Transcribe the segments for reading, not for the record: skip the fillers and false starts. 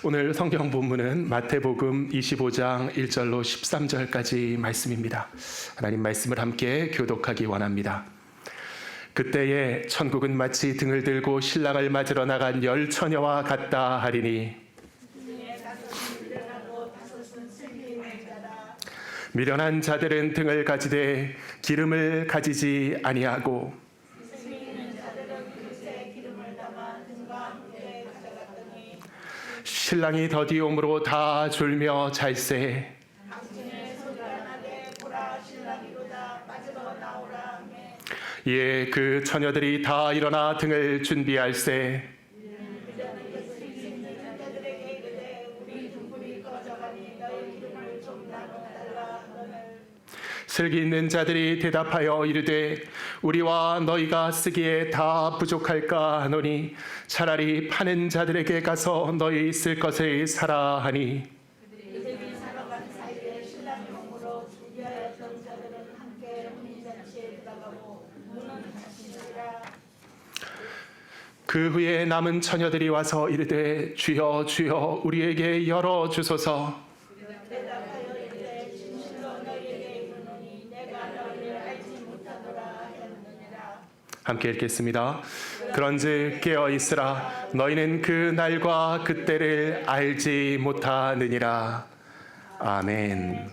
오늘 성경 본문은 마태복음 25장 1절로 13절까지 말씀입니다. 하나님 말씀을 함께 교독하기 원합니다. 그때에 천국은 마치 등을 들고 신랑을 맞으러 나간 열 처녀와 같다 하리니 미련한 자들은 등을 가지되 기름을 가지지 아니하고 신랑이 더디옴으로 다 졸며 잘세. 예, 그 처녀들이 다 일어나 등을 준비할세. 슬기 있는 자들이 대답하여 이르되 우리와 너희가 쓰기에 다 부족할까 하노니 차라리 파는 자들에게 가서 너희 쓸 것을 사라 하니 그 후에 남은 처녀들이 와서 이르되 주여 주여 우리에게 열어 주소서. 함께 읽겠습니다. 그런즉 깨어 있으라 너희는 그 날과 그때를 알지 못하느니라. 아멘.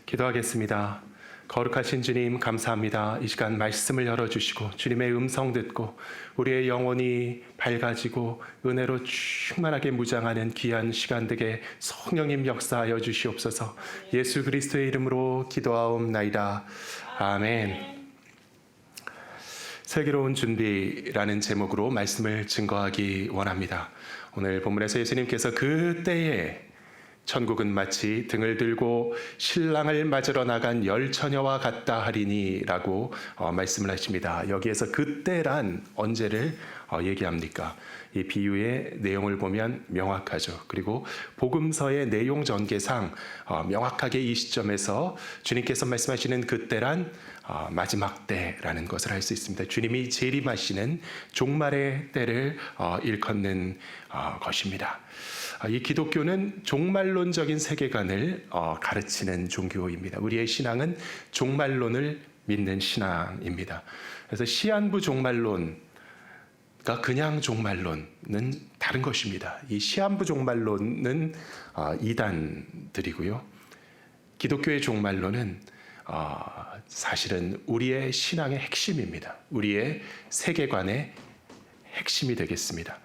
기도하겠습니다. 거룩하신 주님 감사합니다. 이 시간 말씀을 열어주시고 주님의 음성 듣고 우리의 영혼이 밝아지고 은혜로 충만하게 무장하는 귀한 시간 되게 성령님 역사하여 주시옵소서. 예수 그리스도의 이름으로 기도하옵나이다. 아멘. 슬기로운 준비라는 제목으로 말씀을 증거하기 원합니다. 오늘 본문에서 예수님께서 그때에 천국은 마치 등을 들고 신랑을 맞으러 나간 열 처녀와 같다 하리니 라고 말씀을 하십니다. 여기에서 그때란 언제를 얘기합니까? 이 비유의 내용을 보면 명확하죠. 그리고 복음서의 내용 전개상 명확하게 이 시점에서 주님께서 말씀하시는 그때란 마지막 때라는 것을 알 수 있습니다. 주님이 재림하시는 종말의 때를 일컫는 것입니다. 이 기독교는 종말론적인 세계관을 가르치는 종교입니다. 우리의 신앙은 종말론을 믿는 신앙입니다. 그래서 시한부 종말론, 그냥 종말론은 다른 것입니다. 이 시한부 종말론은 이단들이고요. 기독교의 종말론은 사실은 우리의 신앙의 핵심입니다. 우리의 세계관의 핵심이 되겠습니다.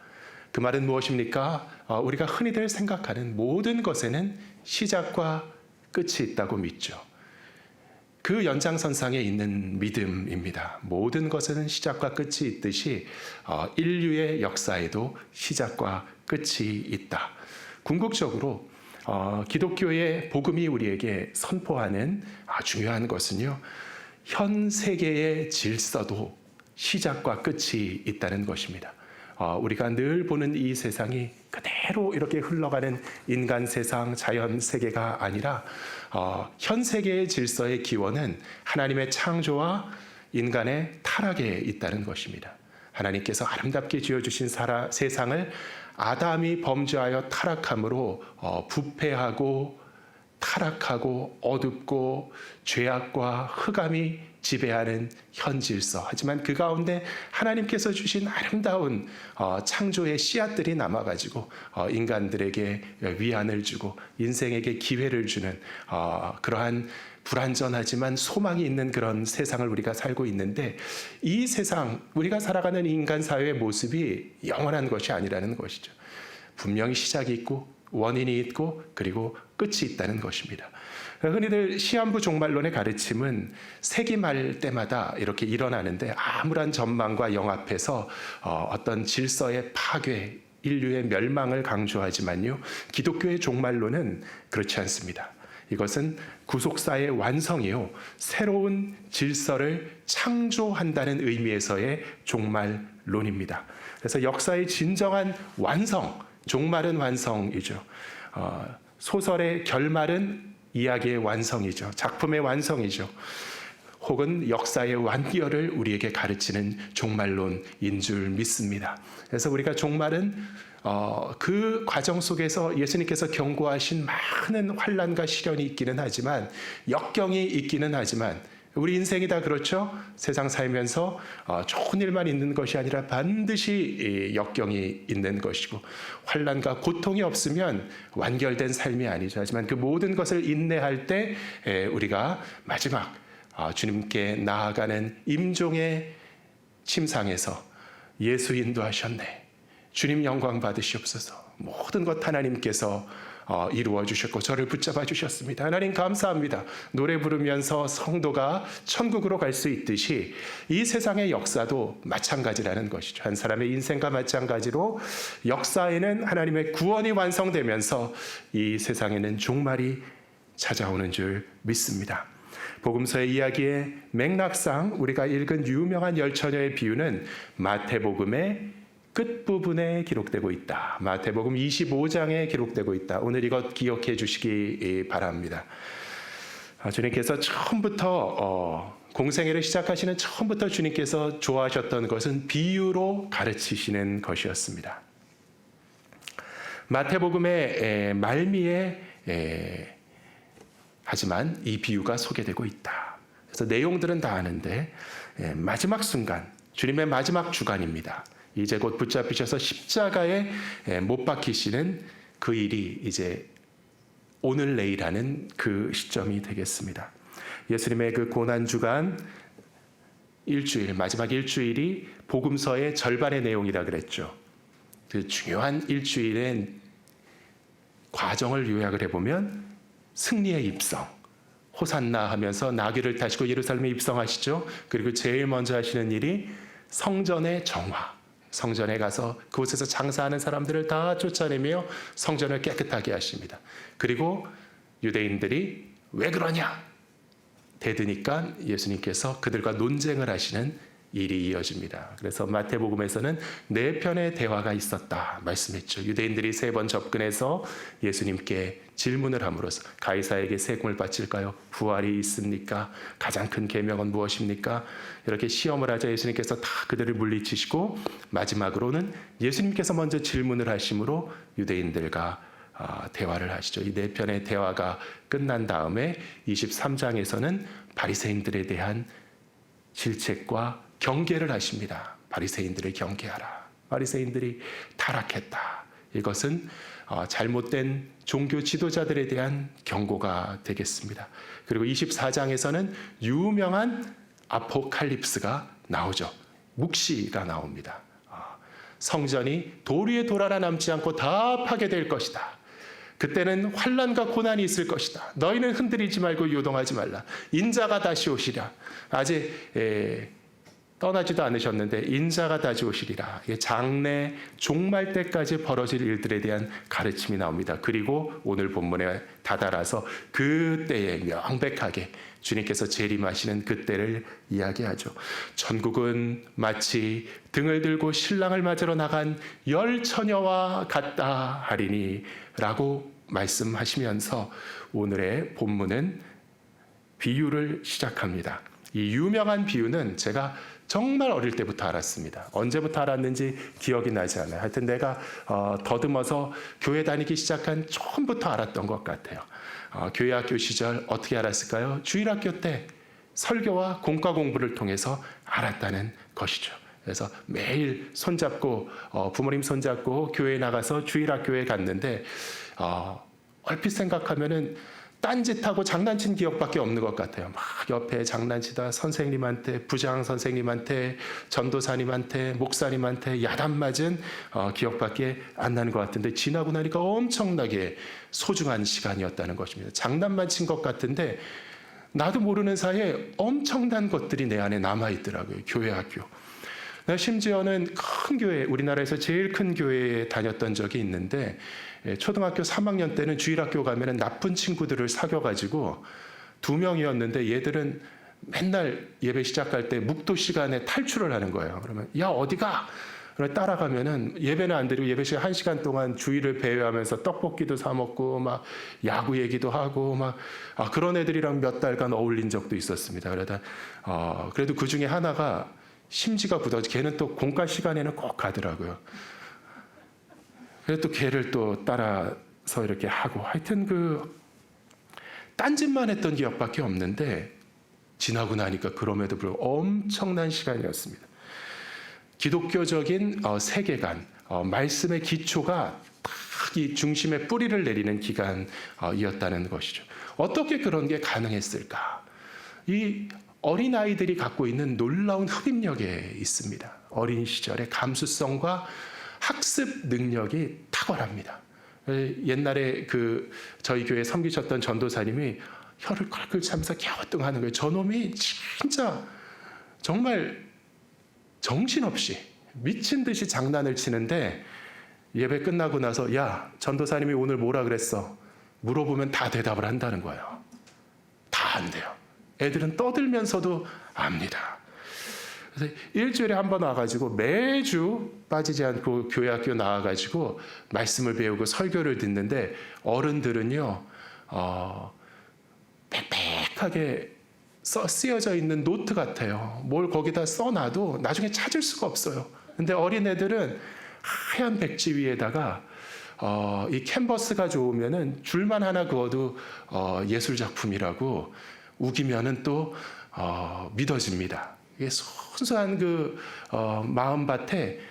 그 말은 무엇입니까? 우리가 흔히들 생각하는 모든 것에는 시작과 끝이 있다고 믿죠. 그 연장선상에 있는 믿음입니다. 모든 것에는 시작과 끝이 있듯이 인류의 역사에도 시작과 끝이 있다. 궁극적으로 기독교의 복음이 우리에게 선포하는 중요한 것은요, 현 세계의 질서도 시작과 끝이 있다는 것입니다. 우리가 늘 보는 이 세상이 그대로 이렇게 흘러가는 인간 세상, 자연 세계가 아니라 현 세계의 질서의 기원은 하나님의 창조와 인간의 타락에 있다는 것입니다. 하나님께서 아름답게 지어주신 세상을 아담이 범죄하여 타락함으로 부패하고 타락하고 어둡고 죄악과 흑암이 지배하는 현 질서. 하지만 그 가운데 하나님께서 주신 아름다운 창조의 씨앗들이 남아가지고 인간들에게 위안을 주고 인생에게 기회를 주는 그러한 불완전하지만 소망이 있는 그런 세상을 우리가 살고 있는데, 이 세상, 우리가 살아가는 인간 사회의 모습이 영원한 것이 아니라는 것이죠. 분명히 시작이 있고 원인이 있고 그리고 끝이 있다는 것입니다. 흔히들 시한부 종말론의 가르침은 세기 말 때마다 이렇게 일어나는데 아무런 전망과 영합해서 어떤 질서의 파괴, 인류의 멸망을 강조하지만요, 기독교의 종말론은 그렇지 않습니다. 이것은 구속사의 완성이요, 새로운 질서를 창조한다는 의미에서의 종말론입니다. 그래서 역사의 진정한 완성, 종말은 완성이죠. 소설의 결말은 이야기의 완성이죠. 작품의 완성이죠. 혹은 역사의 완결을 우리에게 가르치는 종말론인 줄 믿습니다. 그래서 우리가 종말은 그 과정 속에서 예수님께서 경고하신 많은 환난과 시련이 있기는 하지만, 역경이 있기는 하지만, 우리 인생이 다 그렇죠. 세상 살면서 좋은 일만 있는 것이 아니라 반드시 역경이 있는 것이고, 환난과 고통이 없으면 완결된 삶이 아니죠. 하지만 그 모든 것을 인내할 때 우리가 마지막 주님께 나아가는 임종의 침상에서 예수 인도하셨네, 주님 영광 받으시옵소서, 모든 것 하나님께서 이루어 주셨고 저를 붙잡아 주셨습니다. 하나님 감사합니다. 노래 부르면서 성도가 천국으로 갈 수 있듯이 이 세상의 역사도 마찬가지라는 것이죠. 한 사람의 인생과 마찬가지로 역사에는 하나님의 구원이 완성되면서 이 세상에는 종말이 찾아오는 줄 믿습니다. 복음서의 이야기의 맥락상 우리가 읽은 유명한 열처녀의 비유는 마태복음의 끝부분에 기록되고 있다. 마태복음 25장에 기록되고 있다. 오늘 이것 기억해 주시기 바랍니다. 주님께서 처음부터 공생애를 시작하시는 처음부터 주님께서 좋아하셨던 것은 비유로 가르치시는 것이었습니다. 마태복음의 말미에 하지만 이 비유가 소개되고 있다. 그래서 내용들은 다 아는데 마지막 순간, 주님의 마지막 주간입니다. 이제 곧 붙잡히셔서 십자가에 못 박히시는 그 일이 이제 오늘 내일 하는 그 시점이 되겠습니다. 예수님의 그 고난주간 일주일, 마지막 일주일이 복음서의 절반의 내용이라 그랬죠. 그 중요한 일주일의 과정을 요약을 해보면 승리의 입성, 호산나 하면서 나귀를 타시고 예루살렘에 입성하시죠. 그리고 제일 먼저 하시는 일이 성전의 정화, 성전에 가서 그곳에서 장사하는 사람들을 다 쫓아내며 성전을 깨끗하게 하십니다. 그리고 유대인들이 왜 그러냐 대드니까 예수님께서 그들과 논쟁을 하시는 일이 이어집니다. 그래서 마태복음에서는 4편의 대화가 있었다 말씀했죠. 유대인들이 3번 접근해서 예수님께 질문을 함으로써 가이사에게 세금을 바칠까요? 부활이 있습니까? 가장 큰 계명은 무엇입니까? 이렇게 시험을 하자 예수님께서 다 그들을 물리치시고 마지막으로는 예수님께서 먼저 질문을 하심으로 유대인들과 대화를 하시죠. 이 4편의 대화가 끝난 다음에 23장에서는 바리새인들에 대한 질책과 경계를 하십니다. 바리새인들을 경계하라. 바리새인들이 타락했다. 이것은 잘못된 종교 지도자들에 대한 경고가 되겠습니다. 그리고 24장에서는 유명한 아포칼립스가 나오죠. 묵시가 나옵니다. 성전이 돌 위에 돌 하나 남지 않고 다 파괴될 것이다. 그때는 환난과 고난이 있을 것이다. 너희는 흔들리지 말고 요동하지 말라. 인자가 다시 오시랴. 아직 떠나지도 않으셨는데 인자가 다시 오시리라. 장래 종말 때까지 벌어질 일들에 대한 가르침이 나옵니다. 그리고 오늘 본문에 다다라서 그때에 명백하게 주님께서 재림하시는 그때를 이야기하죠. 천국은 마치 등을 들고 신랑을 맞으러 나간 열처녀와 같다 하리니 라고 말씀하시면서 오늘의 본문은 비유를 시작합니다. 이 유명한 비유는 제가 정말 어릴 때부터 알았습니다. 언제부터 알았는지 기억이 나지 않아요. 하여튼 내가 더듬어서 교회 다니기 시작한 처음부터 알았던 것 같아요. 교회 학교 시절 어떻게 알았을까요? 주일학교 때 설교와 공과 공부를 통해서 알았다는 것이죠. 그래서 매일 손잡고 부모님 손잡고 교회에 나가서 주일학교에 갔는데 얼핏 생각하면은 딴짓하고 장난친 기억밖에 없는 것 같아요. 막 옆에 장난치다 선생님한테, 부장 선생님한테, 전도사님한테, 목사님한테 야단 맞은 기억밖에 안 나는 것 같은데 지나고 나니까 엄청나게 소중한 시간이었다는 것입니다. 장난만 친 것 같은데 나도 모르는 사이에 엄청난 것들이 내 안에 남아있더라고요. 교회 학교. 심지어는 큰 교회, 우리나라에서 제일 큰 교회에 다녔던 적이 있는데 초등학교 3학년 때는 주일학교 가면 나쁜 친구들을 사귀어가지고 2명이었는데 얘들은 맨날 예배 시작할 때 묵도 시간에 탈출을 하는 거예요. 그러면 야 어디가? 그래 따라가면은 예배는 안 드리고 예배 시간 1시간 동안 주일을 배회하면서 떡볶이도 사 먹고 막 야구 얘기도 하고 막 그런 애들이랑 몇 달간 어울린 적도 있었습니다. 그러다 그래도 그 중에 하나가 심지가 굳어지 걔는 또 공과 시간에는 꼭 가더라고요. 그래서 또 걔를 또 따라서 이렇게 하고 하여튼 그 딴짓만 했던 기억밖에 없는데 지나고 나니까 그럼에도 불구하고 엄청난 시간이었습니다. 기독교적인 세계관, 말씀의 기초가 딱 이 중심에 뿌리를 내리는 기간이었다는 것이죠. 어떻게 그런 게 가능했을까? 이 어린아이들이 갖고 있는 놀라운 흡입력에 있습니다. 어린 시절의 감수성과 학습 능력이 탁월합니다. 옛날에 그 저희 교회 섬기셨던 전도사님이 혀를 컬컬 차면서 갸우뚱하는 거예요. 저놈이 진짜 정말 정신없이 미친 듯이 장난을 치는데 예배 끝나고 나서 야, 전도사님이 오늘 뭐라 그랬어? 물어보면 다 대답을 한다는 거예요. 다 안돼요. 애들은 떠들면서도 압니다. 그래서 일주일에 한 번 와가지고 매주 빠지지 않고 교회 학교 나와가지고 말씀을 배우고 설교를 듣는데 어른들은요 빽빽하게 쓰여져 있는 노트 같아요. 뭘 거기다 써놔도 나중에 찾을 수가 없어요. 근데 어린애들은 하얀 백지 위에다가 이 캔버스가 좋으면은 줄만 하나 그어도 예술 작품이라고 우기면은 또 믿어집니다. 이게 순수한 그 마음밭에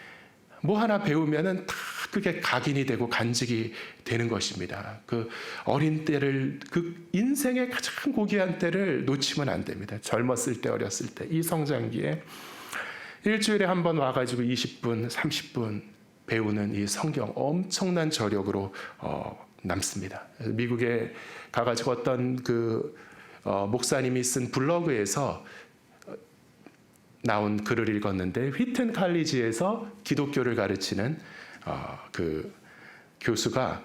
뭐 하나 배우면은 다 그게 각인이 되고 간직이 되는 것입니다. 그 어린 때를 그 인생의 가장 고귀한 때를 놓치면 안 됩니다. 젊었을 때 어렸을 때 이 성장기에 일주일에 한 번 와가지고 20분 30분 배우는 이 성경 엄청난 저력으로 남습니다. 미국에 가가지고 어떤 그 목사님이 쓴 블로그에서 나온 글을 읽었는데 휘튼 칼리지에서 기독교를 가르치는 그 교수가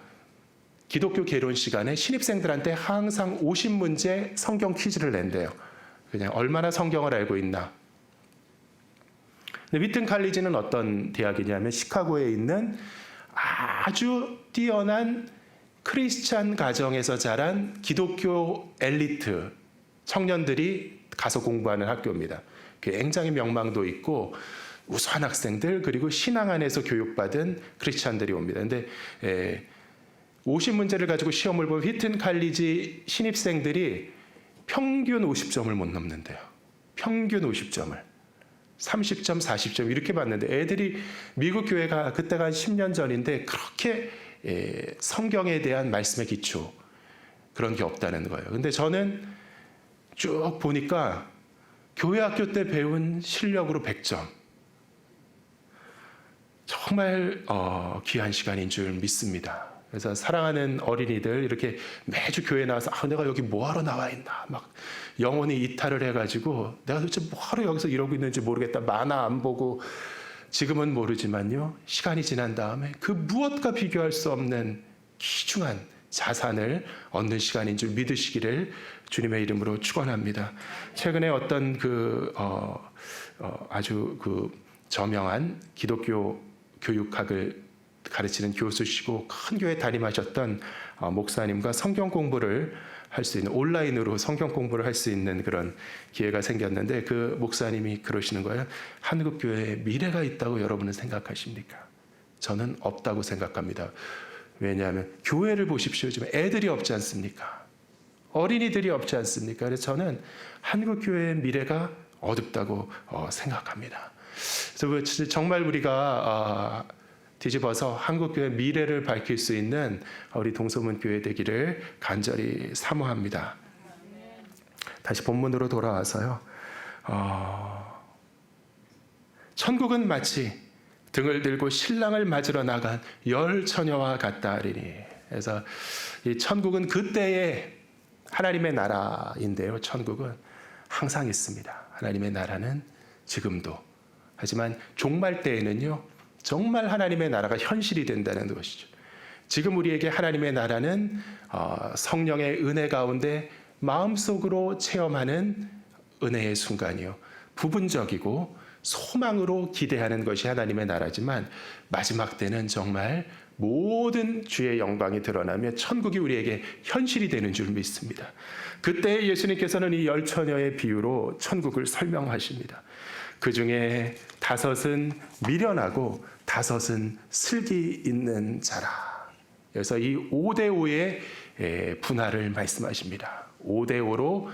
기독교 개론 시간에 신입생들한테 항상 50문제 성경 퀴즈를 낸대요. 그냥 얼마나 성경을 알고 있나. 근데 휘튼 칼리지는 어떤 대학이냐면 시카고에 있는 아주 뛰어난 크리스찬 가정에서 자란 기독교 엘리트 청년들이 가서 공부하는 학교입니다. 굉장히 명망도 있고 우수한 학생들 그리고 신앙 안에서 교육받은 크리스찬들이 옵니다. 근데 50문제를 가지고 시험을 보면 휘튼 칼리지 신입생들이 평균 50점을 못 넘는데요. 평균 50점을. 30점, 40점 이렇게 봤는데 애들이 미국 교회가 그때가 한 10년 전인데 그렇게 성경에 대한 말씀의 기초 그런 게 없다는 거예요. 근데 저는 쭉 보니까 교회 학교 때 배운 실력으로 100점. 정말 귀한 시간인 줄 믿습니다. 그래서 사랑하는 어린이들 이렇게 매주 교회 나와서 내가 여기 뭐하러 나와 있나 막 영혼이 이탈을 해가지고 내가 도대체 뭐하러 여기서 이러고 있는지 모르겠다. 만화 안 보고 지금은 모르지만요. 시간이 지난 다음에 그 무엇과 비교할 수 없는 귀중한 자산을 얻는 시간인 줄 믿으시기를 주님의 이름으로 축원합니다. 최근에 어떤 아주 저명한 기독교 교육학을 가르치는 교수시고 큰 교회 담임하셨던 목사님과 성경 공부를 할 수 있는 온라인으로 성경 공부를 할 수 있는 그런 기회가 생겼는데 그 목사님이 그러시는 거예요. 한국 교회에 미래가 있다고 여러분은 생각하십니까? 저는 없다고 생각합니다. 왜냐하면 교회를 보십시오. 지금 애들이 없지 않습니까? 어린이들이 없지 않습니까? 그래서 저는 한국 교회의 미래가 어둡다고 생각합니다. 그래서 정말 우리가 뒤집어서 한국교회 미래를 밝힐 수 있는 우리 동서문 교회 되기를 간절히 사모합니다. 다시 본문으로 돌아와서요. 천국은 마치 등을 들고 신랑을 맞으러 나간 열 처녀와 같다 하리니. 그래서 이 천국은 그때의 하나님의 나라인데요. 천국은 항상 있습니다. 하나님의 나라는 지금도. 하지만 종말 때에는요. 정말 하나님의 나라가 현실이 된다는 것이죠. 지금 우리에게 하나님의 나라는 성령의 은혜 가운데 마음속으로 체험하는 은혜의 순간이요. 부분적이고 소망으로 기대하는 것이 하나님의 나라지만 마지막 때는 정말 모든 주의 영광이 드러나며 천국이 우리에게 현실이 되는 줄 믿습니다. 그때 예수님께서는 이 10처녀의 비유로 천국을 설명하십니다. 그 중에 5은 미련하고 5은 슬기 있는 자라. 그래서 이 5대5의 분할을 말씀하십니다. 5대5로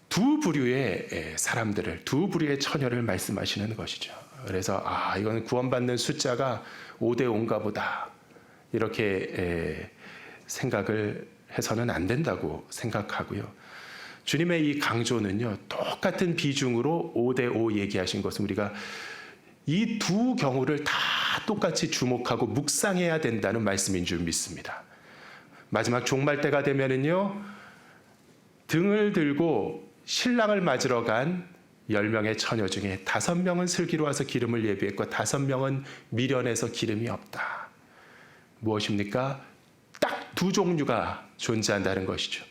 두 부류의 사람들을, 두 부류의 처녀를 말씀하시는 것이죠. 그래서 이건 구원받는 숫자가 5대5인가 보다 이렇게 생각을 해서는 안 된다고 생각하고요. 주님의 이 강조는요, 똑같은 비중으로 5대5 얘기하신 것은 우리가 이 두 경우를 다 똑같이 주목하고 묵상해야 된다는 말씀인 줄 믿습니다. 마지막 종말 때가 되면은요, 등을 들고 신랑을 맞으러 간 10명의 처녀 중에 5명은 슬기로 와서 기름을 예비했고 5명은 미련해서 기름이 없다. 무엇입니까? 딱 두 종류가 존재한다는 것이죠.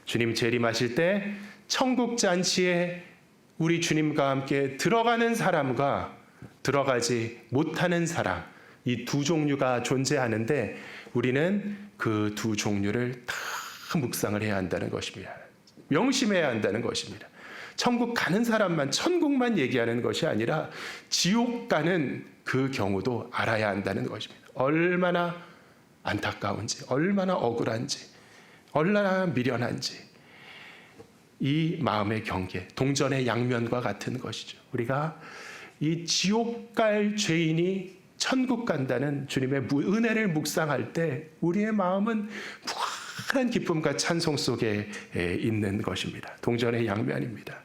주님 재림하실 때 천국 잔치에 우리 주님과 함께 들어가는 사람과 들어가지 못하는 사람, 이 두 종류가 존재하는데 우리는 그 두 종류를 다 묵상을 해야 한다는 것입니다. 명심해야 한다는 것입니다. 천국 가는 사람만, 천국만 얘기하는 것이 아니라 지옥 가는 그 경우도 알아야 한다는 것입니다. 얼마나 안타까운지, 얼마나 억울한지, 얼마나 미련한지, 이 마음의 경계, 동전의 양면과 같은 것이죠. 우리가 이 지옥 갈 죄인이 천국 간다는 주님의 은혜를 묵상할 때 우리의 마음은 무한한 기쁨과 찬송 속에 있는 것입니다. 동전의 양면입니다.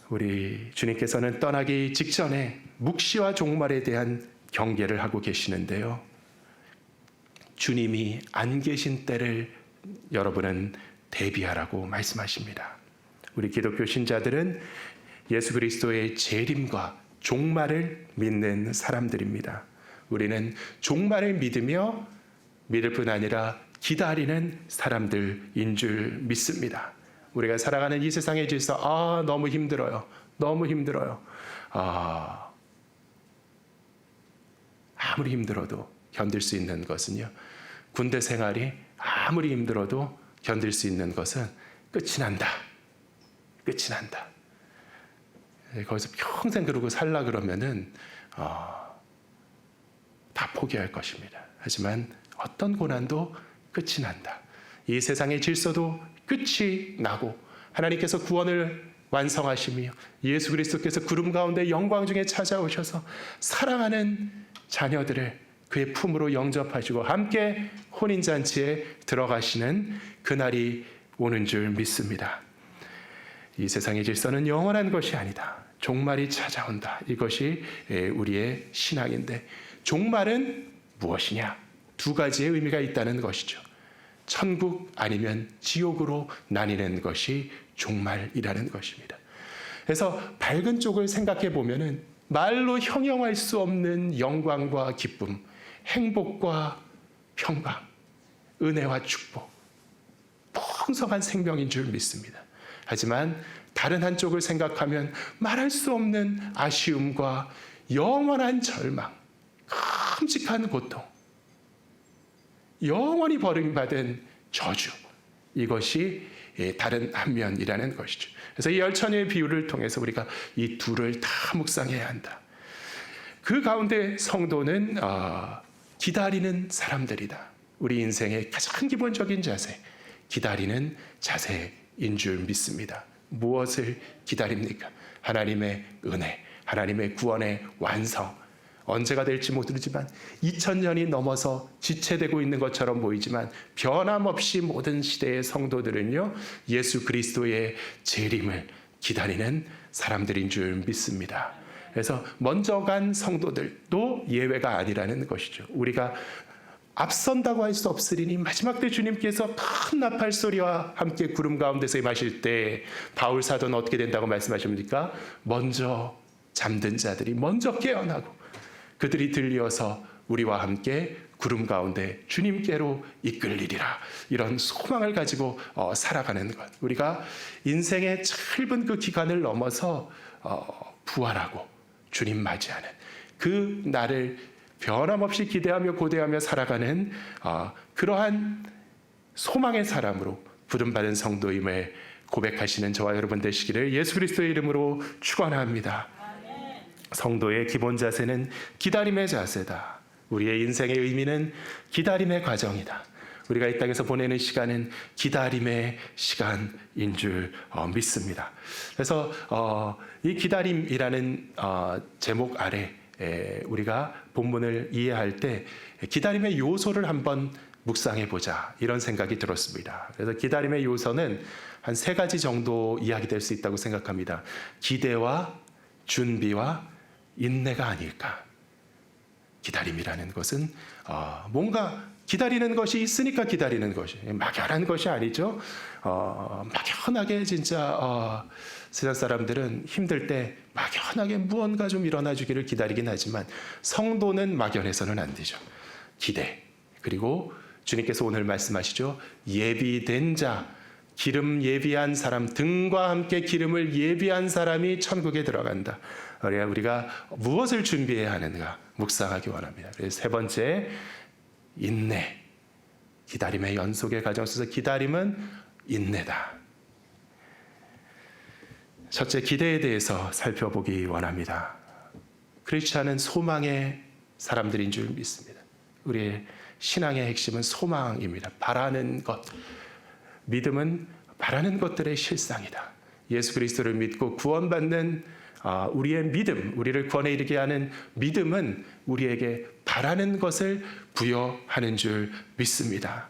우리 주님께서는 떠나기 직전에 묵시와 종말에 대한 경계를 하고 계시는데요. 주님이 안 계신 때를 여러분은 대비하라고 말씀하십니다. 우리 기독교 신자들은 예수 그리스도의 재림과 종말을 믿는 사람들입니다. 우리는 종말을 믿으며 믿을 뿐 아니라 기다리는 사람들인 줄 믿습니다. 우리가 살아가는 이 세상의 질서, 너무 힘들어요. 너무 힘들어요. 아무리 힘들어도 견딜 수 있는 것은요, 군대 생활이 아무리 힘들어도 견딜 수 있는 것은 끝이 난다. 끝이 난다. 거기서 평생 그러고 살라 그러면은 다 포기할 것입니다. 하지만 어떤 고난도 끝이 난다. 이 세상의 질서도 끝이 나고 하나님께서 구원을 완성하시며 예수 그리스도께서 구름 가운데 영광 중에 찾아오셔서 사랑하는 자녀들을 그의 품으로 영접하시고 함께 혼인잔치에 들어가시는 그날이 오는 줄 믿습니다. 이 세상의 질서는 영원한 것이 아니다. 종말이 찾아온다. 이것이 우리의 신앙인데, 종말은 무엇이냐? 2가지의 의미가 있다는 것이죠. 천국 아니면 지옥으로 나뉘는 것이 종말이라는 것입니다. 그래서 밝은 쪽을 생각해 보면은 말로 형용할 수 없는 영광과 기쁨, 행복과 평강, 은혜와 축복, 풍성한 생명인 줄 믿습니다. 하지만 다른 한쪽을 생각하면 말할 수 없는 아쉬움과 영원한 절망, 끔찍한 고통, 영원히 버림받은 저주, 이것이 다른 한면이라는 것이죠. 그래서 이 10처녀의 비유를 통해서 우리가 이 둘을 다 묵상해야 한다. 그 가운데 성도는 기다리는 사람들이다. 우리 인생의 가장 기본적인 자세, 기다리는 자세인 줄 믿습니다. 무엇을 기다립니까? 하나님의 은혜, 하나님의 구원의 완성. 언제가 될지 모르지만 2000년이 넘어서 지체되고 있는 것처럼 보이지만 변함없이 모든 시대의 성도들은요, 예수 그리스도의 재림을 기다리는 사람들인 줄 믿습니다. 그래서 먼저 간 성도들도 예외가 아니라는 것이죠. 우리가 앞선다고 할 수 없으리니 마지막 때 주님께서 큰 나팔 소리와 함께 구름 가운데서 임하실 때 바울 사도는 어떻게 된다고 말씀하십니까? 먼저 잠든 자들이 먼저 깨어나고 그들이 들려서 우리와 함께 구름 가운데 주님께로 이끌리리라. 이런 소망을 가지고 살아가는 것. 우리가 인생의 짧은 그 기간을 넘어서 부활하고 주님 맞이하는 그 날을 변함없이 기대하며 고대하며 살아가는 그러한 소망의 사람으로 부름받은 성도임을 고백하시는 저와 여러분 되시기를 예수 그리스도의 이름으로 축원합니다. 성도의 기본 자세는 기다림의 자세다. 우리의 인생의 의미는 기다림의 과정이다. 우리가 이 땅에서 보내는 시간은 기다림의 시간인 줄 믿습니다. 그래서 이 기다림이라는 제목 아래 우리가 본문을 이해할 때 기다림의 요소를 한번 묵상해 보자 이런 생각이 들었습니다. 그래서 기다림의 요소는 한 3가지 정도 이야기될 수 있다고 생각합니다. 기대와 준비와 인내가 아닐까. 기다림이라는 것은 뭔가 기다리는 것이 있으니까 기다리는 것이 막연한 것이 아니죠. 막연하게 진짜 세상 사람들은 힘들 때 막연하게 무언가 좀 일어나 주기를 기다리긴 하지만 성도는 막연해서는 안 되죠. 기대 그리고 주님께서 오늘 말씀하시죠. 예비된 자, 기름 예비한 사람, 등과 함께 기름을 예비한 사람이 천국에 들어간다. 우리가 무엇을 준비해야 하는가 묵상하기 원합니다. 그래서 3번째 인내. 기다림의 연속의 과정 속에서 기다림은 인내다. 첫째 기대에 대해서 살펴보기 원합니다. 크리스찬은 소망의 사람들인 줄 믿습니다. 우리의 신앙의 핵심은 소망입니다. 바라는 것. 믿음은 바라는 것들의 실상이다. 예수 그리스도를 믿고 구원받는 우리의 믿음, 우리를 구원에 이르게 하는 믿음은 우리에게 바라는 것을 부여하는 줄 믿습니다.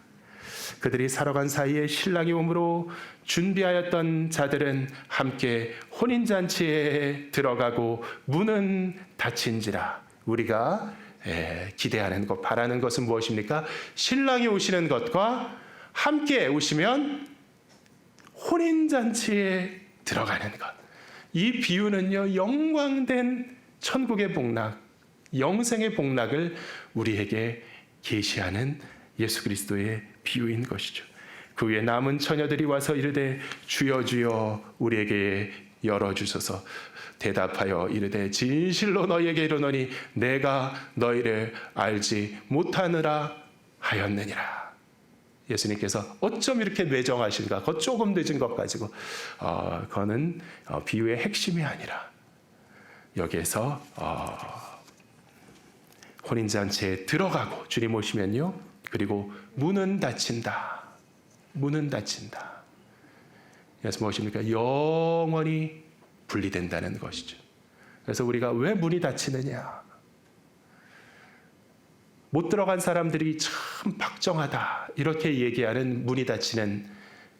그들이 살아간 사이에 신랑이 오므로 준비하였던 자들은 함께 혼인잔치에 들어가고 문은 닫힌지라. 우리가 기대하는 것, 바라는 것은 무엇입니까? 신랑이 오시는 것과 함께 오시면 혼인잔치에 들어가는 것. 이 비유는요, 영광된 천국의 복락, 영생의 복락을 우리에게 계시하는 예수 그리스도의 비유인 것이죠. 그 위에 남은 처녀들이 와서 이르되 주여 주여 우리에게 열어주소서. 대답하여 이르되 진실로 너희에게 이르노니 내가 너희를 알지 못하느라 하였느니라. 예수님께서 어쩜 이렇게 매정하신가? 그거 조금 늦은 것 가지고 그거는 비유의 핵심이 아니라 여기에서 혼인잔치에 들어가고 주님 오시면요. 그리고 문은 닫힌다. 문은 닫힌다. 그래서 무엇입니까? 영원히 분리된다는 것이죠. 그래서 우리가 왜 문이 닫히느냐? 못 들어간 사람들이 참 박정하다 이렇게 얘기하는 문이 닫히는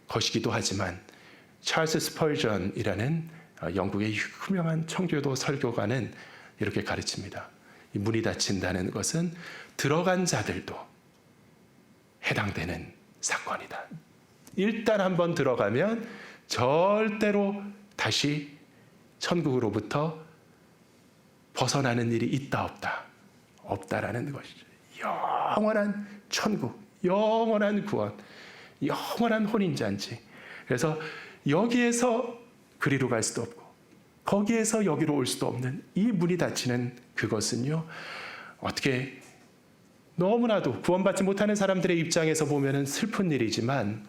것이기도 하지만 찰스 스펄전이라는 영국의 유명한 청교도 설교가는 이렇게 가르칩니다. 이 문이 닫힌다는 것은 들어간 자들도 해당되는 사건이다. 일단 한번 들어가면 절대로 다시 천국으로부터 벗어나는 일이 있다 없다. 없다라는 것이죠. 영원한 천국, 영원한 구원, 영원한 혼인잔치. 그래서 여기에서 그리로 갈 수도 없고 거기에서 여기로 올 수도 없는 이 문이 닫히는 그것은요. 어떻게 너무나도 구원받지 못하는 사람들의 입장에서 보면은 슬픈 일이지만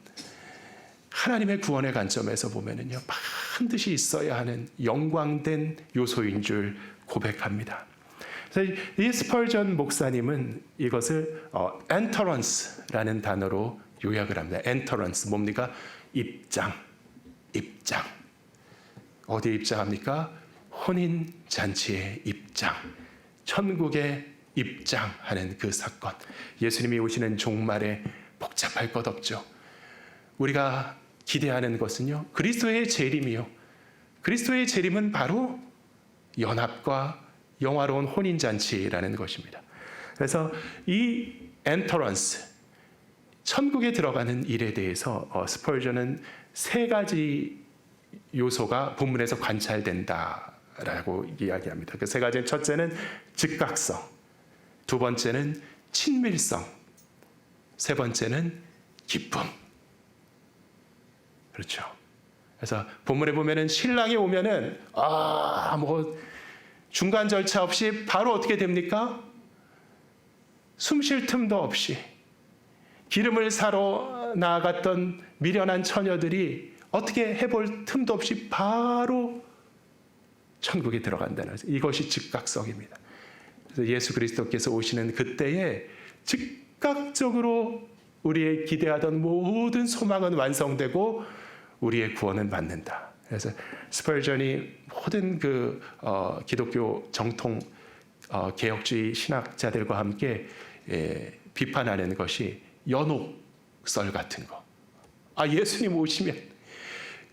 하나님의 구원의 관점에서 보면은요. 반드시 있어야 하는 영광된 요소인 줄 고백합니다. 이 스펄전 목사님은 이것을 엔터런스라는 단어로 요약을 합니다. 엔터런스 뭡니까? 입장. 어디에 입장합니까? 혼인잔치에 입장. 천국에 입장하는 그 사건. 예수님이 오시는 종말에 복잡할 것 없죠. 우리가 기대하는 것은요. 그리스도의 재림이요. 그리스도의 재림은 바로 연합과 영화로운 혼인잔치라는 것입니다. 그래서 이 엔터런스, 천국에 들어가는 일에 대해서 스펄전은 3가지 요소가 본문에서 관찰된다라고 이야기합니다. 그 3가지는 첫째는 즉각성, 2번째는 친밀성, 3번째는 기쁨. 그렇죠. 그래서 본문에 보면은 신랑이 오면은 뭐 중간 절차 없이 바로 어떻게 됩니까? 숨 쉴 틈도 없이 기름을 사러 나아갔던 미련한 처녀들이 어떻게 해볼 틈도 없이 바로 천국에 들어간다는 것입니다. 이것이 즉각성입니다. 그래서 예수 그리스도께서 오시는 그때에 즉각적으로 우리의 기대하던 모든 소망은 완성되고 우리의 구원은 받는다. 그래서 스펄전이 모든 기독교 정통 개혁주의 신학자들과 함께 비판하는 것이 연옥설 같은 거. 예수님 오시면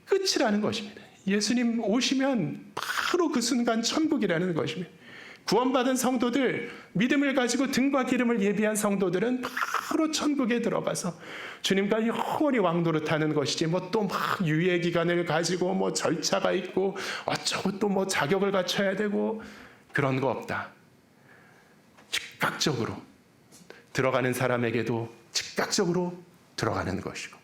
끝이라는 것입니다. 예수님 오시면 바로 그 순간 천국이라는 것입니다. 구원받은 성도들, 믿음을 가지고 등과 기름을 예비한 성도들은 바로 천국에 들어가서 주님과 영원히 왕노릇하는 것이지 또 막 유예 기간을 가지고 절차가 있고 어쩌고 또 자격을 갖춰야 되고 그런 거 없다. 즉각적으로 들어가는 사람에게도 즉각적으로 들어가는 것이고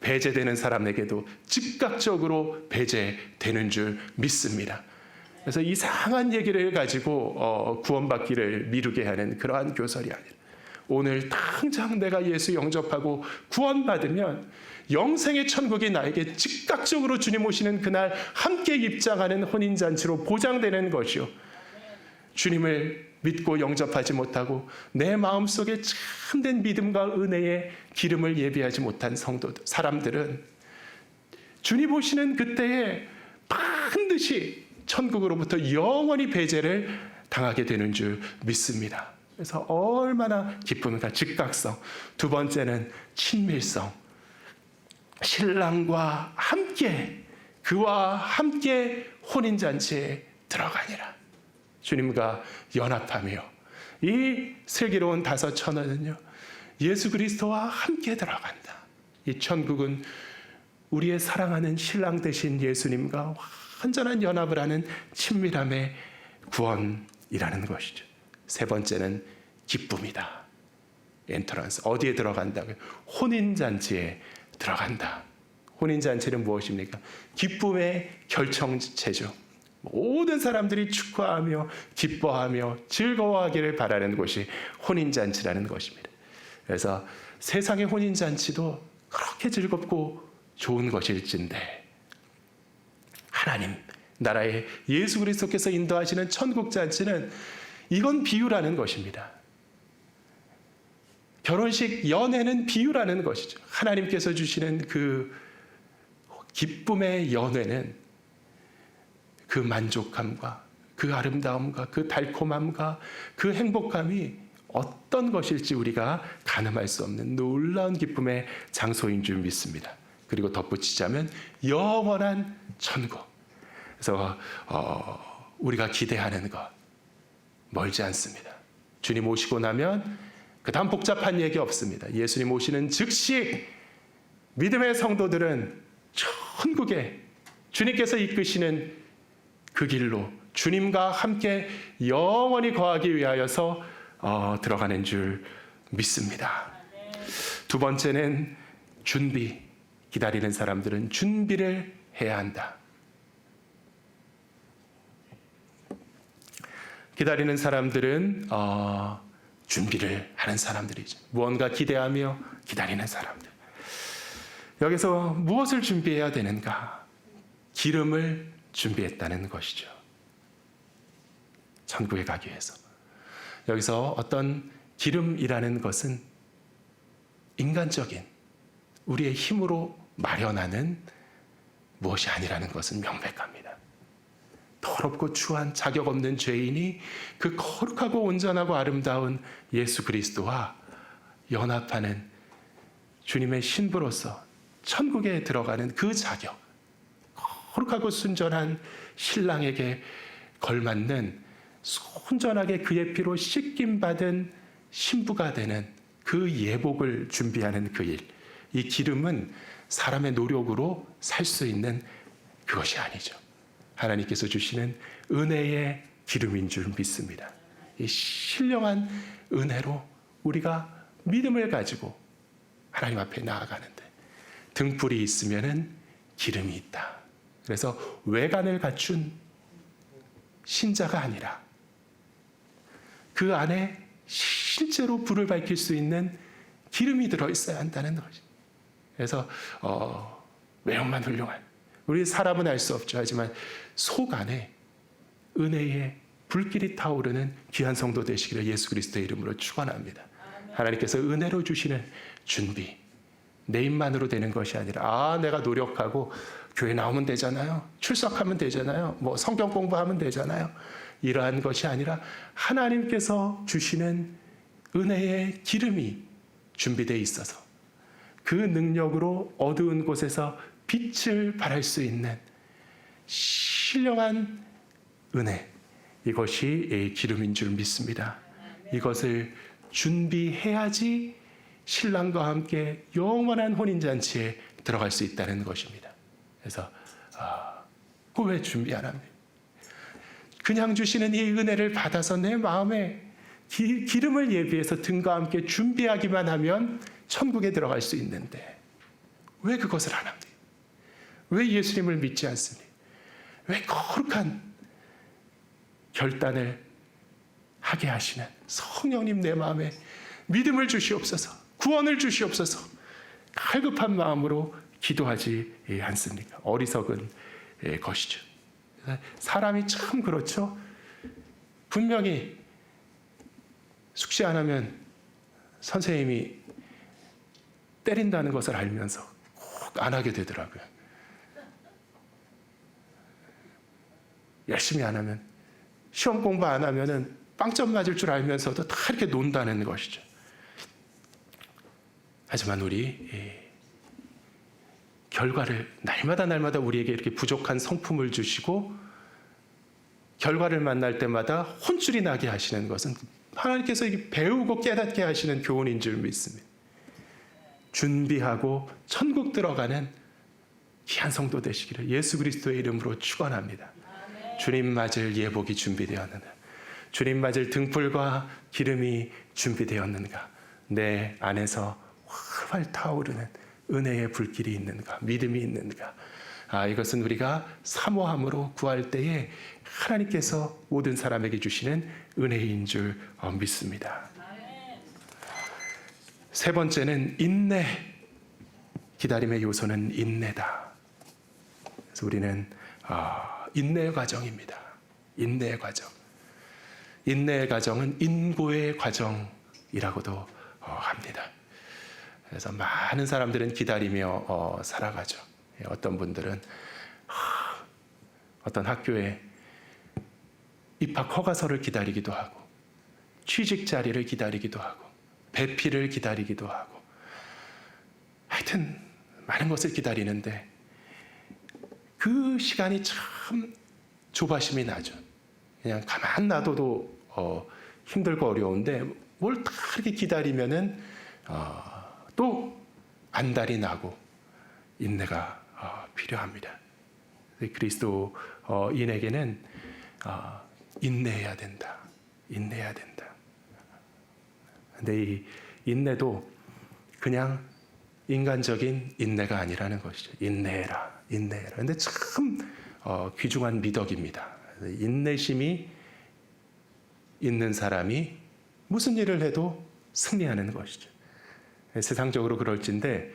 배제되는 사람에게도 즉각적으로 배제되는 줄 믿습니다. 그래서 이상한 얘기를 가지고 구원받기를 미루게 하는 그러한 교설이 아니라 오늘 당장 내가 예수 영접하고 구원받으면 영생의 천국이 나에게 즉각적으로 주님 오시는 그날 함께 입장하는 혼인잔치로 보장되는 것이요. 주님을 믿고 영접하지 못하고 내 마음속에 참된 믿음과 은혜의 기름을 예비하지 못한 성도들, 사람들은 주님 오시는 그때에 반드시 천국으로부터 영원히 배제를 당하게 되는 줄 믿습니다. 그래서 얼마나 기쁨인가. 즉각성. 두 번째는 친밀성. 신랑과 함께 그와 함께 혼인잔치에 들어가니라. 주님과 연합하며 이 슬기로운 다섯 처녀는요 예수 그리스도와 함께 들어간다. 이 천국은 우리의 사랑하는 신랑 되신 예수님과 완전한 연합을 하는 친밀함의 구원이라는 것이죠. 세 번째는 기쁨이다. 엔터런스. 어디에 들어간다고요? 혼인잔치에 들어간다. 혼인잔치는 무엇입니까? 기쁨의 결정체죠. 모든 사람들이 축하하며 기뻐하며 즐거워하기를 바라는 곳이 혼인잔치라는 것입니다. 그래서 세상의 혼인잔치도 그렇게 즐겁고 좋은 것일진데 하나님 나라의 예수 그리스도께서 인도하시는 천국잔치는 이건 비유라는 것입니다. 결혼식 연회는 비유라는 것이죠. 하나님께서 주시는 그 기쁨의 연회는 그 만족함과 그 아름다움과 그 달콤함과 그 행복감이 어떤 것일지 우리가 가늠할 수 없는 놀라운 기쁨의 장소인 줄 믿습니다. 그리고 덧붙이자면 영원한 천국. 그래서 우리가 기대하는 것 멀지 않습니다. 주님 오시고 나면 그 다음 복잡한 얘기 없습니다. 예수님 오시는 즉시 믿음의 성도들은 천국에 주님께서 이끄시는 그 길로 주님과 함께 영원히 거하기 위하여서 들어가는 줄 믿습니다. 두 번째는 준비. 기다리는 사람들은 준비를 해야 한다. 기다리는 사람들은 준비를 하는 사람들이죠. 무언가 기대하며 기다리는 사람들. 여기서 무엇을 준비해야 되는가? 기름을 준비했다는 것이죠. 천국에 가기 위해서. 여기서 어떤 기름이라는 것은 인간적인 우리의 힘으로 마련하는 무엇이 아니라는 것은 명백합니다. 더럽고 추한 자격 없는 죄인이 그 거룩하고 온전하고 아름다운 예수 그리스도와 연합하는 주님의 신부로서 천국에 들어가는 그 자격, 거룩하고 순전한 신랑에게 걸맞는 순전하게 그의 피로 씻김받은 신부가 되는 그 예복을 준비하는 그 일. 이 기름은 사람의 노력으로 살 수 있는 그것이 아니죠. 하나님께서 주시는 은혜의 기름인 줄 믿습니다. 이 신령한 은혜로 우리가 믿음을 가지고 하나님 앞에 나아가는데 등불이 있으면은 기름이 있다. 그래서 외관을 갖춘 신자가 아니라 그 안에 실제로 불을 밝힐 수 있는 기름이 들어있어야 한다는 것이. 그래서 외형만 훌륭한, 우리 사람은 알 수 없죠. 하지만 속 안에 은혜의 불길이 타오르는 귀한 성도 되시기를 예수 그리스도의 이름으로 축원합니다. 하나님께서 은혜로 주시는 준비, 내 입만으로 되는 것이 아니라 내가 노력하고 교회 나오면 되잖아요, 출석하면 되잖아요, 뭐 성경 공부하면 되잖아요, 이러한 것이 아니라 하나님께서 주시는 은혜의 기름이 준비되어 있어서 그 능력으로 어두운 곳에서 빛을 발할 수 있는 신령한 은혜, 이것이 기름인 줄 믿습니다. 이것을 준비해야지 신랑과 함께 영원한 혼인잔치에 들어갈 수 있다는 것입니다. 그래서 그 왜 준비 안 합니까? 그냥 주시는 이 은혜를 받아서 내 마음에 기름을 예비해서 등과 함께 준비하기만 하면 천국에 들어갈 수 있는데 왜 그것을 안 합니까? 왜 예수님을 믿지 않습니까? 왜 거룩한 결단을 하게 하시는 성령님, 내 마음에 믿음을 주시옵소서, 구원을 주시옵소서, 갈급한 마음으로 기도하지 않습니까? 어리석은 것이죠. 사람이 참 그렇죠. 분명히 숙제 안 하면 선생님이 때린다는 것을 알면서 꼭 안 하게 되더라고요. 열심히 안 하면, 시험 공부 안 하면은 빵점 맞을 줄 알면서도 다 이렇게 논다는 것이죠. 하지만 우리 결과를 날마다 우리에게 이렇게 부족한 성품을 주시고 결과를 만날 때마다 혼쭐이 나게 하시는 것은 하나님께서 배우고 깨닫게 하시는 교훈인 줄 믿습니다. 준비하고 천국 들어가는 귀한 성도 되시기를 예수 그리스도의 이름으로 축원합니다. 주님 맞을 예복이 준비되었느냐, 주님 맞을 등불과 기름이 준비되었는가, 내 안에서 활활 타오르는 은혜의 불길이 있는가, 믿음이 있는가. 이것은 우리가 사모함으로 구할 때에 하나님께서 모든 사람에게 주시는 은혜인 줄 믿습니다. 세 번째는 인내. 기다림의 요소는 인내다. 그래서 우리는 인내의 과정입니다. 인내의 과정. 인내의 과정은 인고의 과정이라고도 합니다. 그래서 많은 사람들은 기다리며 살아가죠. 어떤 분들은 어떤 학교에 입학 허가서를 기다리기도 하고, 취직 자리를 기다리기도 하고, 배필을 기다리기도 하고, 하여튼 많은 것을 기다리는데 그 시간이 참 조바심이 나죠. 그냥 가만 놔둬도 힘들고 어려운데 뭘 다 이렇게 기다리면은 또 안달이 나고 인내가 필요합니다. 그리스도인에게는 인내해야 된다. 인내해야 된다. 근데 이 인내도 그냥 인간적인 인내가 아니라는 것이죠. 인내해라, 인내해라. 근데 참 귀중한 미덕입니다. 인내심이 있는 사람이 무슨 일을 해도 승리하는 것이죠. 세상적으로 그럴진데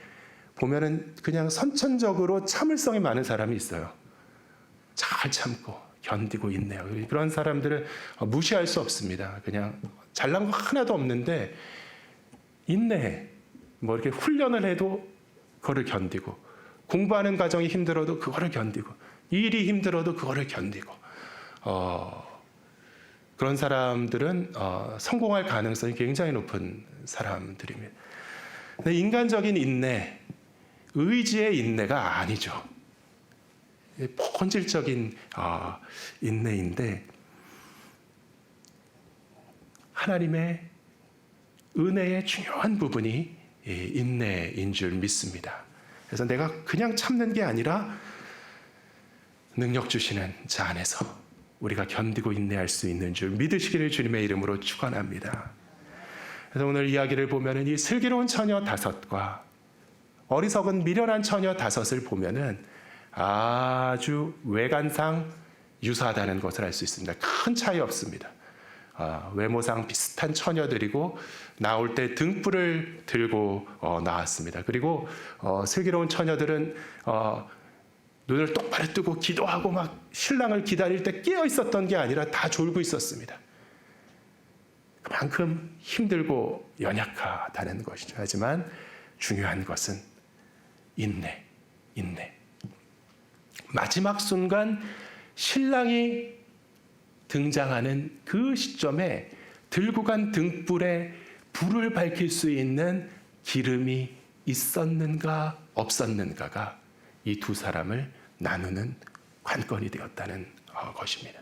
보면은 그냥 선천적으로 참을성이 많은 사람이 있어요. 잘 참고 견디고 있네요. 그런 사람들은 무시할 수 없습니다. 그냥 잘난 거 하나도 없는데 인내해. 뭐 이렇게 훈련을 해도 그거를 견디고, 공부하는 과정이 힘들어도 그거를 견디고, 일이 힘들어도 그거를 견디고, 그런 사람들은 성공할 가능성이 굉장히 높은 사람들입니다. 근데 인간적인 인내, 의지의 인내가 아니죠. 본질적인 인내인데 하나님의 은혜의 중요한 부분이 인내인 줄 믿습니다. 그래서 내가 그냥 참는 게 아니라 능력 주시는 자 안에서 우리가 견디고 인내할 수 있는 줄 믿으시기를 주님의 이름으로 축원합니다. 그래서 오늘 이야기를 보면은 이 슬기로운 처녀 다섯과 어리석은 미련한 처녀 다섯을 보면은 아주 외관상 유사하다는 것을 알 수 있습니다. 큰 차이 없습니다. 외모상 비슷한 처녀들이고 나올 때 등불을 들고 나왔습니다. 그리고 슬기로운 처녀들은 눈을 똑바로 뜨고 기도하고 막 신랑을 기다릴 때 깨어 있었던 게 아니라 다 졸고 있었습니다. 그만큼 힘들고 연약하다는 것이죠. 하지만 중요한 것은 인내. 마지막 순간 신랑이 등장하는 그 시점에 들고 간 등불에 불을 밝힐 수 있는 기름이 있었는가 없었는가가 이 두 사람을 나누는 관건이 되었다는 것입니다.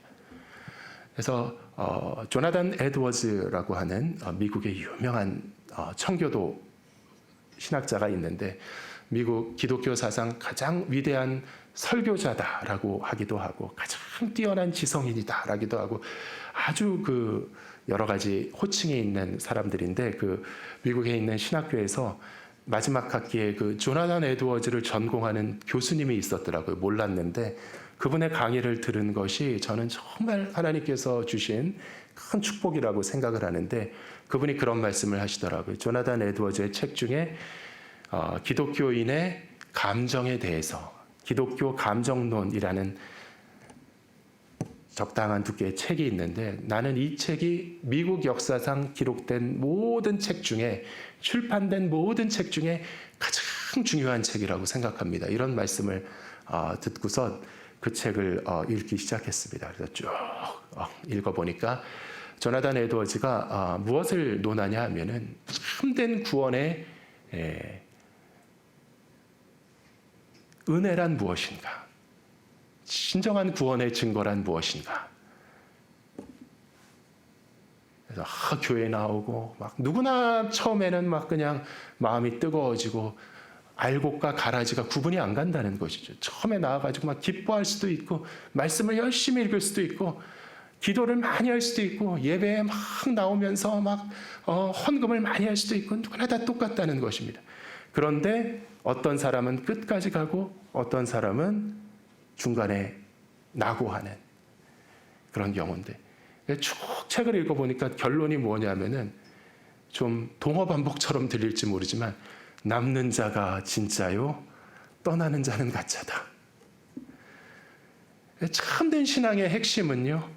그래서 조나단 에드워즈라고 하는 미국의 유명한 청교도 신학자가 있는데 미국 기독교 사상 가장 위대한 설교자다라고 하기도 하고 가장 뛰어난 지성인이다라기도 하고 아주 그 여러 가지 호칭이 있는 사람들인데 그 미국에 있는 신학교에서 마지막 학기에 그 조나단 에드워즈를 전공하는 교수님이 있었더라고요. 몰랐는데 그분의 강의를 들은 것이 저는 정말 하나님께서 주신 큰 축복이라고 생각을 하는데 그분이 그런 말씀을 하시더라고요. 조나단 에드워즈의 책 중에 기독교인의 감정에 대해서 기독교 감정론이라는 적당한 두께의 책이 있는데 나는 이 책이 미국 역사상 기록된 모든 책 중에 출판된 모든 책 중에 가장 중요한 책이라고 생각합니다. 이런 말씀을 듣고서 그 책을 읽기 시작했습니다. 그래서 쭉 읽어보니까 조나단 에드워즈가 무엇을 논하냐 하면은 참된 구원의 은혜란 무엇인가? 진정한 구원의 증거란 무엇인가? 그래서 교회 나오고 막 누구나 처음에는 막 그냥 마음이 뜨거워지고 알곡과 가라지가 구분이 안 간다는 것이죠. 처음에 나와가지고 막 기뻐할 수도 있고 말씀을 열심히 읽을 수도 있고 기도를 많이 할 수도 있고 예배에 막 나오면서 막 헌금을 많이 할 수도 있고 누구나 다 똑같다는 것입니다. 그런데 어떤 사람은 끝까지 가고 어떤 사람은 중간에 낙오하는 그런 경우인데 쭉 책을 읽어보니까 결론이 뭐냐면은 좀 동어반복처럼 들릴지 모르지만 남는 자가 진짜요 떠나는 자는 가짜다. 참된 신앙의 핵심은요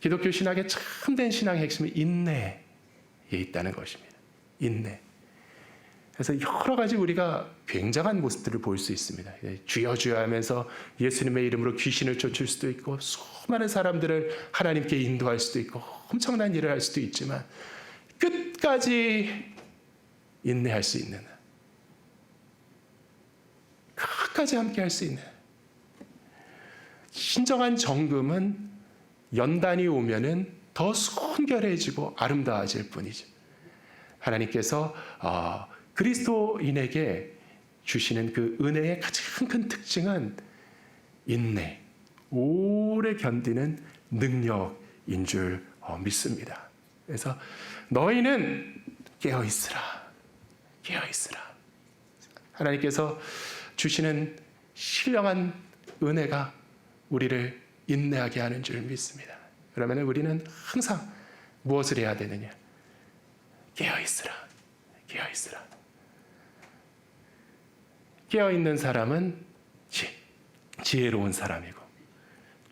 기독교 신학의 참된 신앙의 핵심은 인내에 있다는 것입니다. 인내. 그래서 여러 가지 우리가 굉장한 모습들을 볼 수 있습니다. 주여 주여 하면서 예수님의 이름으로 귀신을 쫓을 수도 있고 수많은 사람들을 하나님께 인도할 수도 있고 엄청난 일을 할 수도 있지만 끝까지 인내할 수 있는 끝까지 함께 할 수 있는 진정한 정금은 연단이 오면은 더 순결해지고 아름다워질 뿐이죠. 하나님께서 그리스도인에게 주시는 그 은혜의 가장 큰 특징은 인내, 오래 견디는 능력인 줄 믿습니다. 그래서 너희는 깨어있으라. 깨어있으라. 하나님께서 주시는 신령한 은혜가 우리를 인내하게 하는 줄 믿습니다. 그러면 우리는 항상 무엇을 해야 되느냐? 깨어있으라. 깨어있으라. 깨어있는 사람은 지혜로운 사람이고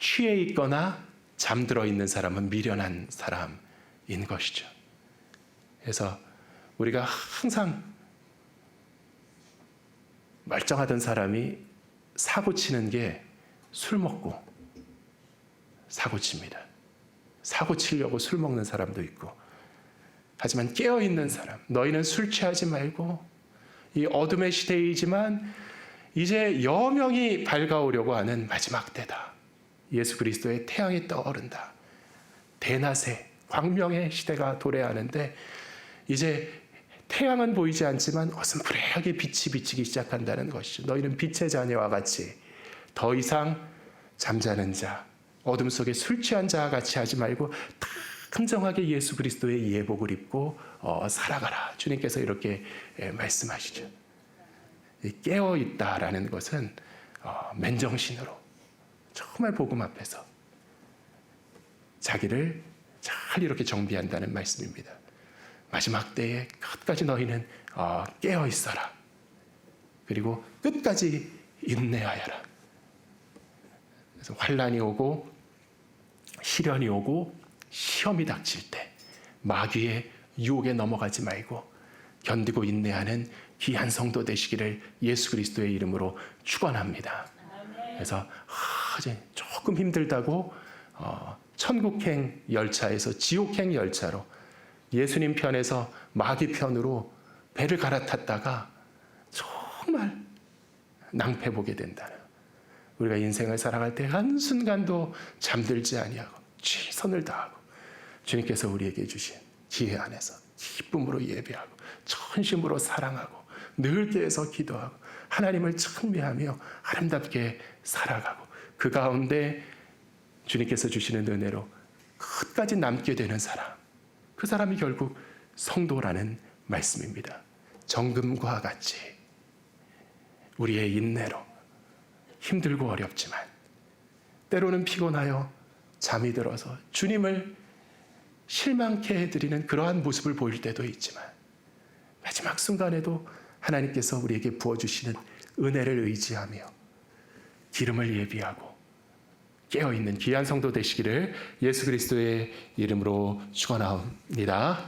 취해 있거나 잠들어 있는 사람은 미련한 사람인 것이죠. 그래서 우리가 항상 멀쩡하던 사람이 사고 치는 게 술 먹고 사고 칩니다. 사고 치려고 술 먹는 사람도 있고 하지만 깨어있는 사람 너희는 술 취하지 말고 이 어둠의 시대이지만 이제 여명이 밝아오려고 하는 마지막 때다. 예수 그리스도의 태양이 떠오른다. 대낮에 광명의 시대가 도래하는데 이제 태양은 보이지 않지만 어슴푸레하게 빛이 비치기 시작한다는 것이죠. 너희는 빛의 자녀와 같이 더 이상 잠자는 자, 어둠 속에 술 취한 자와 같이 하지 말고 단정하게 예수 그리스도의 예복을 입고 살아가라. 주님께서 이렇게 말씀하시죠. 깨어있다라는 것은 맨정신으로 정말 복음 앞에서 자기를 잘 이렇게 정비한다는 말씀입니다. 마지막 때에 끝까지 너희는 깨어 있어라. 그리고 끝까지 인내하여라. 그래서 환난이 오고 시련이 오고 시험이 닥칠 때 마귀의 유혹에 넘어가지 말고 견디고 인내하는 귀한 성도 되시기를 예수 그리스도의 이름으로 축원합니다. 그래서 이제 조금 힘들다고 천국행 열차에서 지옥행 열차로 예수님 편에서 마귀 편으로 배를 갈아탔다가 정말 낭패 보게 된다는, 우리가 인생을 살아갈 때 한순간도 잠들지 아니하고 최선을 다하고 주님께서 우리에게 주신 기회 안에서 기쁨으로 예배하고 전심으로 사랑하고 늘 깨어서 기도하고 하나님을 찬미하며 아름답게 살아가고 그 가운데 주님께서 주시는 은혜로 끝까지 남게 되는 사람, 그 사람이 결국 성도라는 말씀입니다. 정금과 같이 우리의 인내로 힘들고 어렵지만 때로는 피곤하여 잠이 들어서 주님을 실망케 해드리는 그러한 모습을 보일 때도 있지만 마지막 순간에도 하나님께서 우리에게 부어주시는 은혜를 의지하며 기름을 예비하고 깨어있는 귀한 성도 되시기를 예수 그리스도의 이름으로 축원합니다.